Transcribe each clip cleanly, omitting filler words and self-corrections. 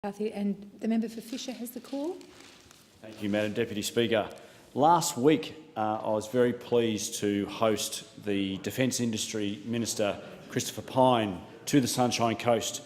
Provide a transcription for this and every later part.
And the member for Fisher has the call. Thank you, Madam Deputy Speaker. Last week, I was very pleased to host the Defence Industry Minister, Christopher Pyne, to the Sunshine Coast,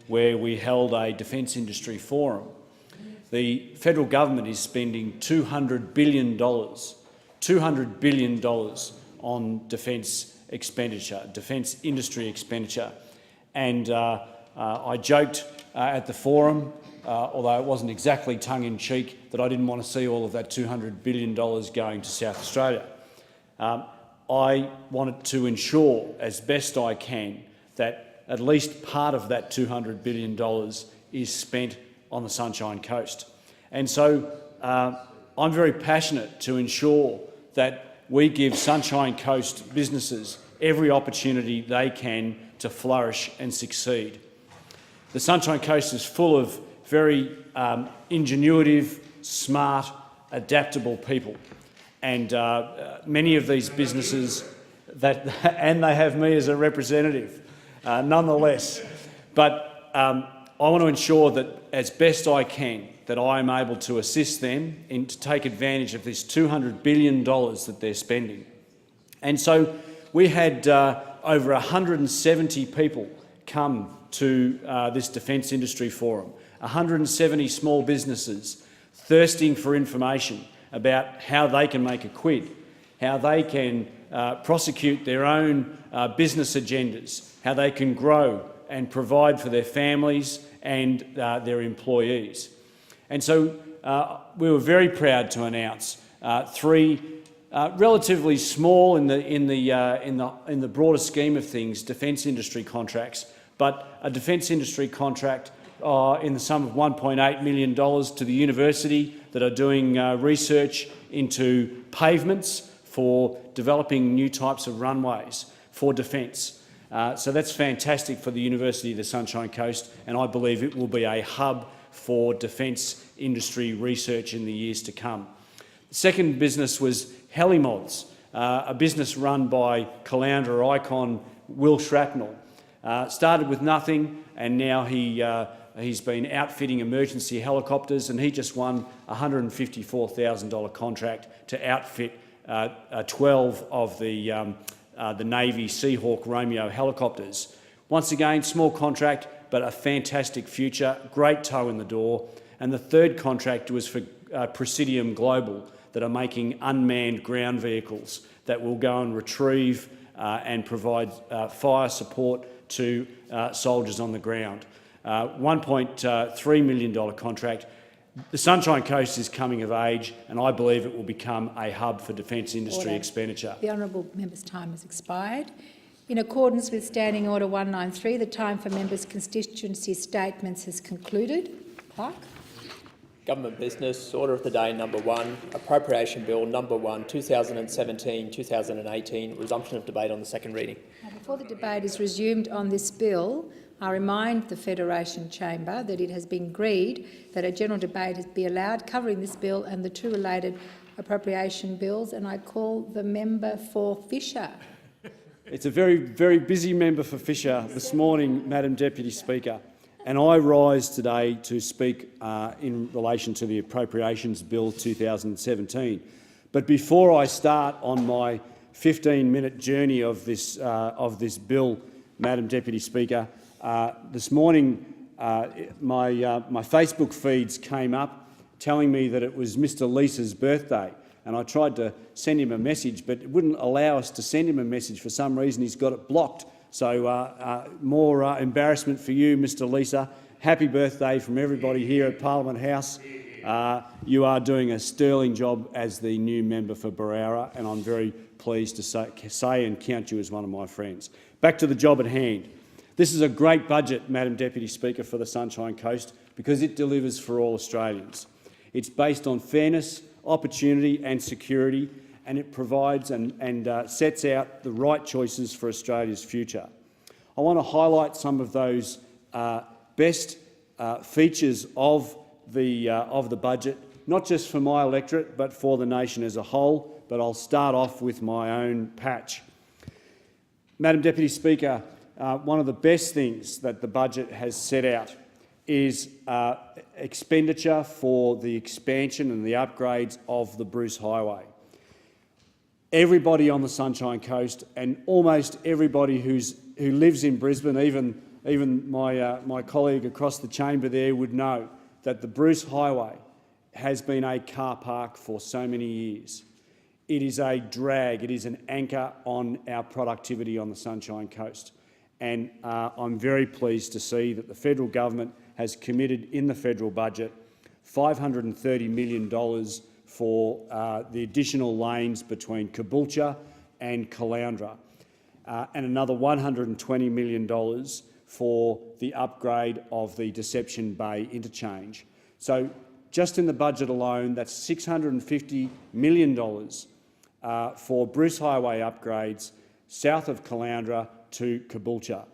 where we held a Defence Industry Forum. The federal government is spending $200 billion on defence expenditure, defence industry expenditure. And I joked at the forum, although it wasn't exactly tongue-in-cheek, that I didn't want to see all of that $200 billion going to South Australia. I wanted to ensure, as best I can, that at least part of that $200 billion is spent on the Sunshine Coast. And so I'm very passionate to ensure that we give Sunshine Coast businesses every opportunity they can to flourish and succeed. The Sunshine Coast is full of very ingenuitive, smart, adaptable people. And many of these businesses, and they have me as a representative, nonetheless. But I want to ensure that, as best I can, that I am able to assist them in to take advantage of this $200 billion that they're spending. And so we had over 170 people come to this Defence Industry Forum, 170 small businesses thirsting for information about how they can make a quid, how they can prosecute their own business agendas, how they can grow and provide for their families and their employees. And so we were very proud to announce three relatively small in the broader scheme of things defence industry contracts, but a defence industry contract in the sum of $1.8 million to the university that are doing research into pavements for developing new types of runways for defence. So that's fantastic for the University of the Sunshine Coast, and I believe it will be a hub for defence industry research in the years to come. The second business was Helimods, a business run by Caloundra icon Will Shrapnel. Started with nothing, and now he's been outfitting emergency helicopters, and he just won a $154,000 contract to outfit 12 of the Navy Seahawk Romeo helicopters. Once again, small contract, but a fantastic future, great toe in the door. And the third contract was for Presidium Global, that are making unmanned ground vehicles that will go and retrieve and provide fire support to soldiers on the ground. $1.3 million contract. The Sunshine Coast is coming of age, and I believe it will become a hub for defence industry expenditure. The honourable member's time has expired. In accordance with Standing Order 193, the time for members' constituency statements has concluded. Clerk. Government business. Order of the day number 1. Appropriation Bill number 1, 2017-2018. Resumption of debate on the second reading. Now, before the debate is resumed on this bill, I remind the Federation Chamber that it has been agreed that a general debate be allowed covering this bill and the two related appropriation bills, and I call the member for Fisher. It's a very, very busy member for Fisher this morning, Madam Deputy Speaker, and I rise today to speak in relation to the Appropriations Bill 2017. But before I start on my 15-minute journey of this bill, Madam Deputy Speaker, this morning my Facebook feeds came up telling me that it was Mr Lisa's birthday, and I tried to send him a message, but it wouldn't allow us to send him a message. For some reason, he's got it blocked. So more embarrassment for you, Mr Lisa. Happy birthday from everybody here at Parliament House. You are doing a sterling job as the new member for Barara, and I'm very pleased to say and count you as one of my friends. Back to the job at hand. This is a great budget, Madam Deputy Speaker, for the Sunshine Coast because it delivers for all Australians. It's based on fairness, opportunity and security, and it provides and sets out the right choices for Australia's future. I want to highlight some of those best features of the budget, not just for my electorate but for the nation as a whole, but I'll start off with my own patch. Madam Deputy Speaker, one of the best things that the budget has set out is expenditure for the expansion and the upgrades of the Bruce Highway. Everybody on the Sunshine Coast and almost everybody who lives in Brisbane, even my colleague across the chamber there, would know that the Bruce Highway has been a car park for so many years. It is a drag, it is an anchor on our productivity on the Sunshine Coast. And I'm very pleased to see that the federal government has committed in the federal budget $530 million for the additional lanes between Caboolture and Caloundra, and another $120 million for the upgrade of the Deception Bay interchange. So just in the budget alone, that's $650 million for Bruce Highway upgrades south of Caloundra to Caboolture.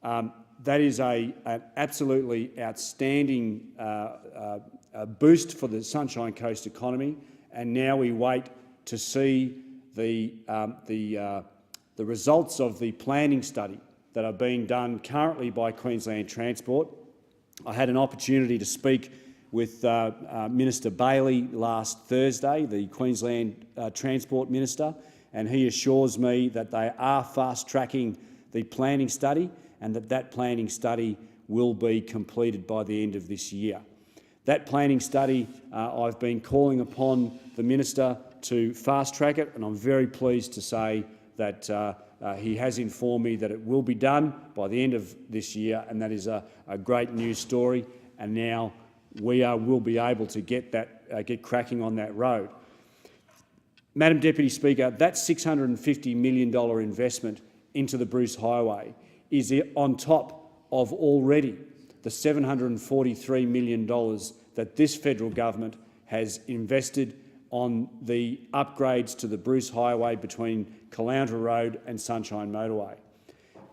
That is an absolutely outstanding boost for the Sunshine Coast economy, and now we wait to see the results of the planning study that are being done currently by Queensland Transport. I had an opportunity to speak with Minister Bailey last Thursday, the Queensland Transport Minister, and he assures me that they are fast-tracking the planning study and that planning study will be completed by the end of this year. That planning study, I've been calling upon the Minister to fast-track it, and I'm very pleased to say that he has informed me that it will be done by the end of this year, and that is a great news story. And now we will be able to get cracking on that road. Madam Deputy Speaker, that $650 million investment into the Bruce Highway is on top of already the $743 million that this federal government has invested on the upgrades to the Bruce Highway between Caloundra Road and Sunshine Motorway.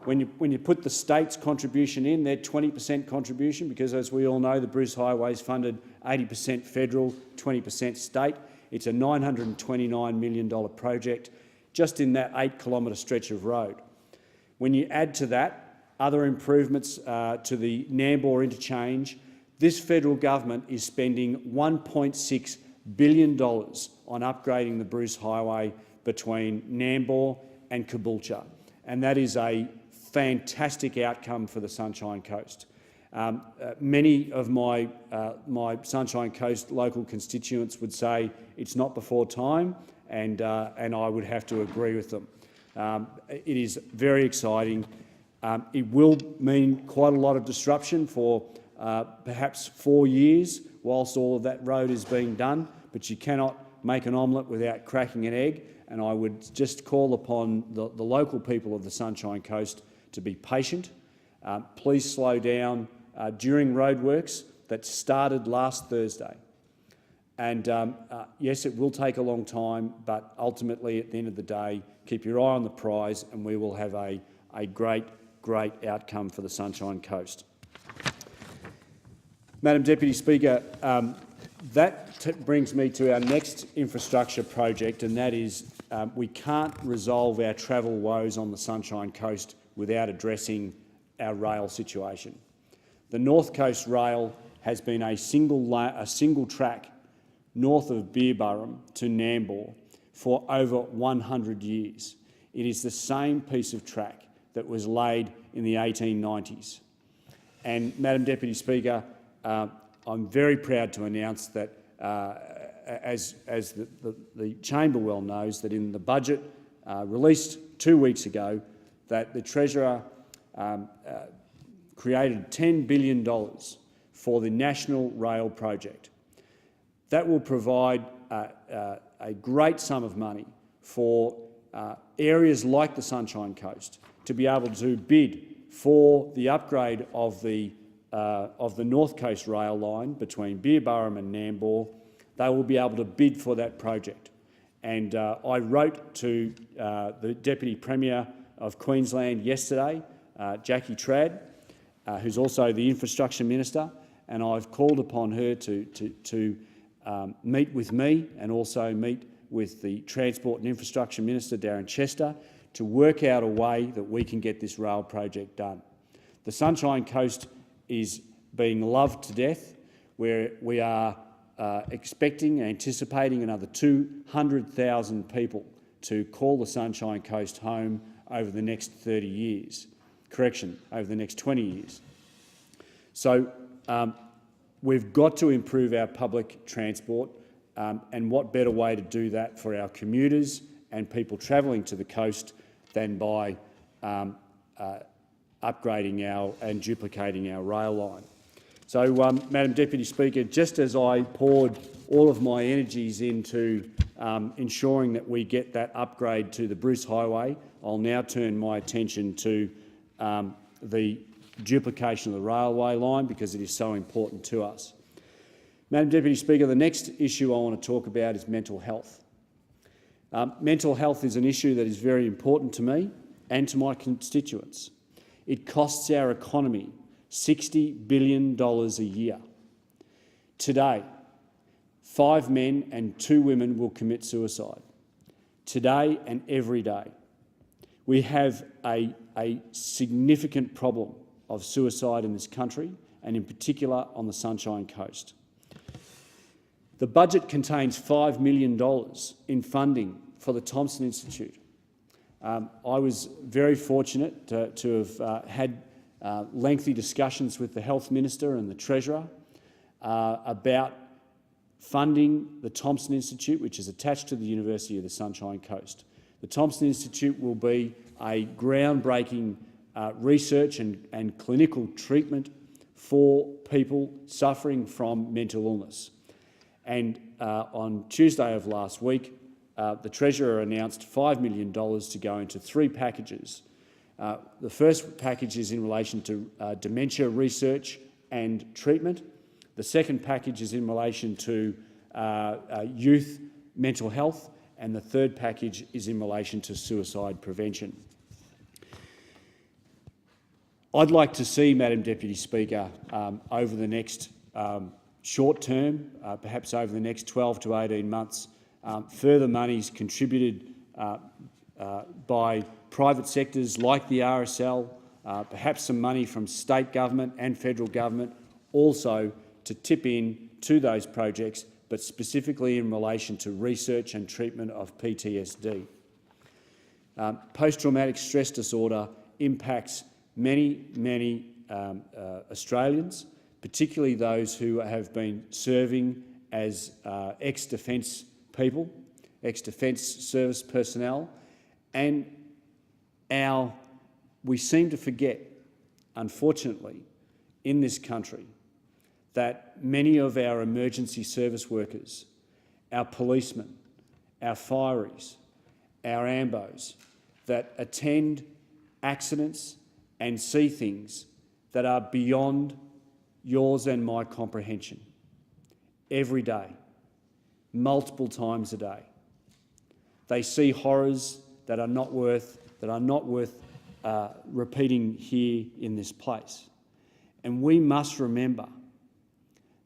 When you put the state's contribution in, their 20% contribution, because as we all know, the Bruce Highway is funded 80% federal, 20% state. It's a $929 million project just in that 8-kilometre stretch of road. When you add to that other improvements to the Nambour interchange, this federal government is spending $1.6 billion on upgrading the Bruce Highway between Nambour and Caboolture, and that is a fantastic outcome for the Sunshine Coast. Many of my Sunshine Coast local constituents would say it's not before time, and I would have to agree with them. It is very exciting. It will mean quite a lot of disruption for perhaps 4 years whilst all of that road is being done, but you cannot make an omelette without cracking an egg, and I would just call upon the local people of the Sunshine Coast to be patient. Please slow down during roadworks that started last Thursday. And yes, it will take a long time, but ultimately at the end of the day, keep your eye on the prize and we will have a great outcome for the Sunshine Coast. Madam Deputy Speaker, that brings me to our next infrastructure project, and that is we can't resolve our travel woes on the Sunshine Coast without addressing our rail situation. The North Coast Rail has been a single track north of Beerburrum to Nambour for over 100 years. It is the same piece of track that was laid in the 1890s. And, Madam Deputy Speaker, I'm very proud to announce that, as the Chamber well knows, that in the budget released 2 weeks ago, that the Treasurer created $10 billion for the National Rail Project. That will provide a great sum of money for areas like the Sunshine Coast to be able to bid for the upgrade of the North Coast rail line between Beerburrum and Nambour. They will be able to bid for that project. And I wrote to the Deputy Premier of Queensland yesterday, Jackie Trad, who's also the Infrastructure Minister, and I've called upon her to meet with me and also meet with the Transport and Infrastructure Minister, Darren Chester, to work out a way that we can get this rail project done. The Sunshine Coast is being loved to death. where we are expecting, anticipating another 200,000 people to call the Sunshine Coast home over the next 30 years. Correction, over the next 20 years. So we've got to improve our public transport, and what better way to do that for our commuters and people travelling to the coast than by upgrading and duplicating our rail line. So, Madam Deputy Speaker, just as I poured all of my energies into ensuring that we get that upgrade to the Bruce Highway, I'll now turn my attention to the duplication of the railway line, because it is so important to us. Madam Deputy Speaker, the next issue I want to talk about is mental health. Mental health is an issue that is very important to me and to my constituents. It costs our economy $60 billion a year. Today, 5 men and 2 women will commit suicide. Today and every day. We have a significant problem of suicide in this country, and in particular on the Sunshine Coast. The budget contains $5 million in funding for the Thomson Institute. I was very fortunate to have had lengthy discussions with the Health Minister and the Treasurer about funding the Thomson Institute, which is attached to the University of the Sunshine Coast. The Thomson Institute will be a groundbreaking research and clinical treatment for people suffering from mental illness. And on Tuesday of last week, the Treasurer announced $5 million to go into 3 packages. The first package is in relation to dementia research and treatment. The second package is in relation to youth mental health, and the third package is in relation to suicide prevention. I'd like to see, Madam Deputy Speaker, over the next short term, perhaps over the next 12 to 18 months, further monies contributed by private sectors like the RSL, perhaps some money from state government and federal government also to tip in to those projects, but specifically in relation to research and treatment of PTSD. Post-traumatic stress disorder impacts many Australians, particularly those who have been serving as ex-defence people, ex-defence service personnel, and we seem to forget, unfortunately, in this country, that many of our emergency service workers, our policemen, our fireys, our ambos, that attend accidents and see things that are beyond yours and my comprehension every day, multiple times a day. They see horrors that are not worth repeating here in this place. And we must remember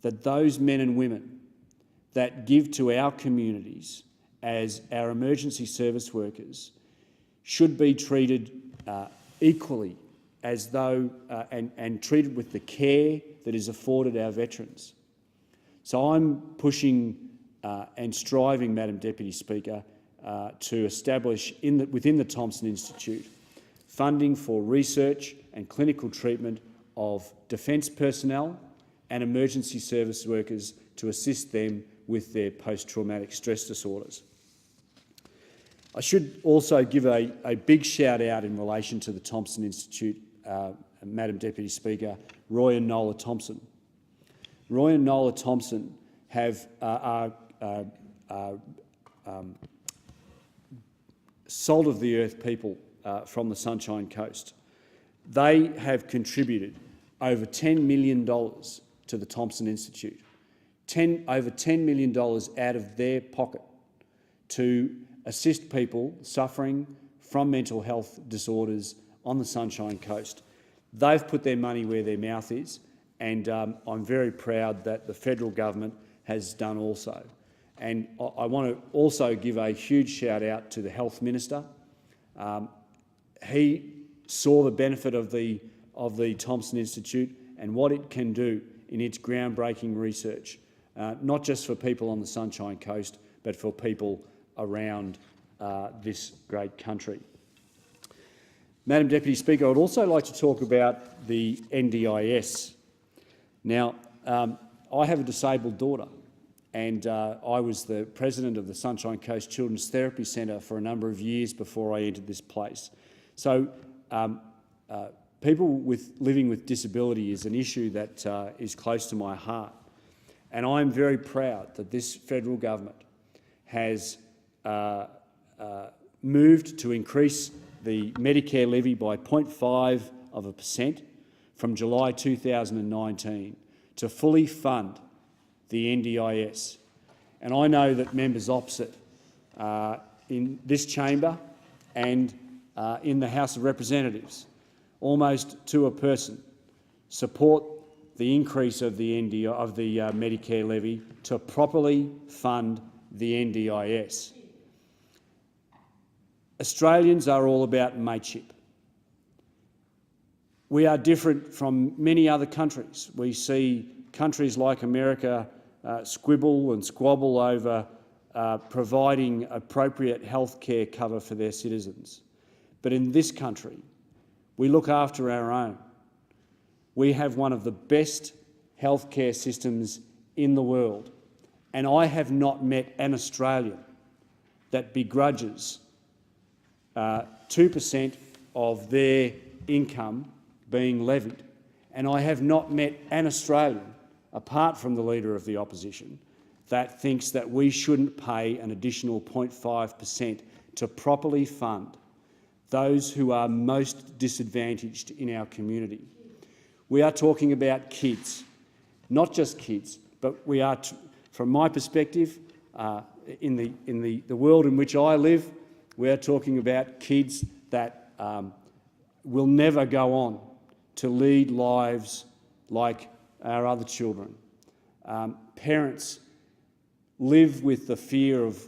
that those men and women that give to our communities as our emergency service workers should be treated equally as though and treated with the care that is afforded our veterans. So I'm pushing and striving, Madam Deputy Speaker, to establish within the Thomson Institute funding for research and clinical treatment of defence personnel and emergency service workers to assist them with their post-traumatic stress disorders. I should also give a big shout out in relation to the Thomson Institute, Madam Deputy Speaker, Roy and Nola Thompson. Roy and Nola Thompson are salt-of-the-earth people from the Sunshine Coast. They have contributed over $10 million to the Thomson Institute, over $10 million out of their pocket to assist people suffering from mental health disorders on the Sunshine Coast. They've put their money where their mouth is, and I'm very proud that the federal government has done also. And I want to also give a huge shout out to the Health Minister. He saw the benefit of the Thomson Institute and what it can do in its groundbreaking research, not just for people on the Sunshine Coast, but for people around this great country. Madam Deputy Speaker, I would also like to talk about the NDIS. Now, I have a disabled daughter, and I was the president of the Sunshine Coast Children's Therapy Centre for a number of years before I entered this place. So people living with disability is an issue that is close to my heart, and I'm very proud that this federal government has moved to increase the Medicare levy by 0.5% from July 2019 to fully fund the NDIS. And I know that members opposite in this chamber and in the House of Representatives, almost to a person, support the increase of the Medicare levy to properly fund the NDIS. Australians are all about mateship. We are different from many other countries. We see countries like America squibble and squabble over providing appropriate health care cover for their citizens. But in this country, we look after our own. We have one of the best health care systems in the world, and I have not met an Australian that begrudges 2% of their income being levied. And I have not met an Australian, apart from the Leader of the Opposition, that thinks that we shouldn't pay an additional 0.5% to properly fund those who are most disadvantaged in our community. We are talking about kids, not just kids, but we are, from my perspective, in the world in which I live, we are talking about kids that will never go on to lead lives like our other children. Parents live with the fear of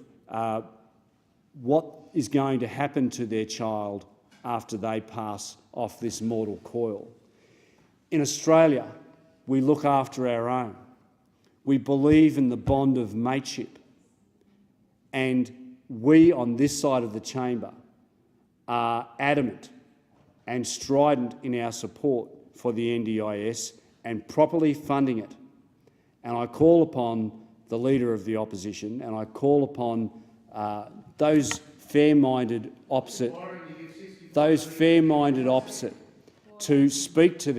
what is going to happen to their child after they pass off this mortal coil. In Australia, we look after our own. We believe in the bond of mateship, and we on this side of the chamber are adamant and strident in our support for the NDIS and properly funding it. And I call upon the Leader of the Opposition, and I call upon those fair-minded opposite to speak to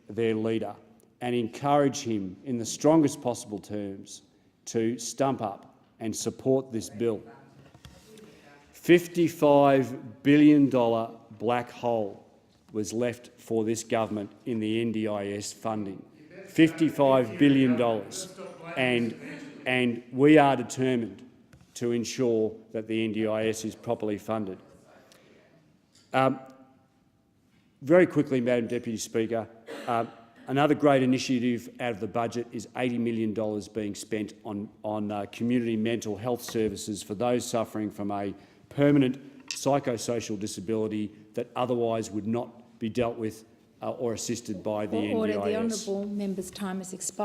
their leader and encourage him in the strongest possible terms to stump up and support this bill. $55 billion black hole was left for this government in the NDIS funding. $55 billion. And we are determined to ensure that the NDIS is properly funded. Very quickly, Madam Deputy Speaker, another great initiative out of the budget is $80 million being spent on community mental health services for those suffering from a permanent psychosocial disability that otherwise would not be dealt with or assisted by the NDIS. Order. The honourable member's time has expired.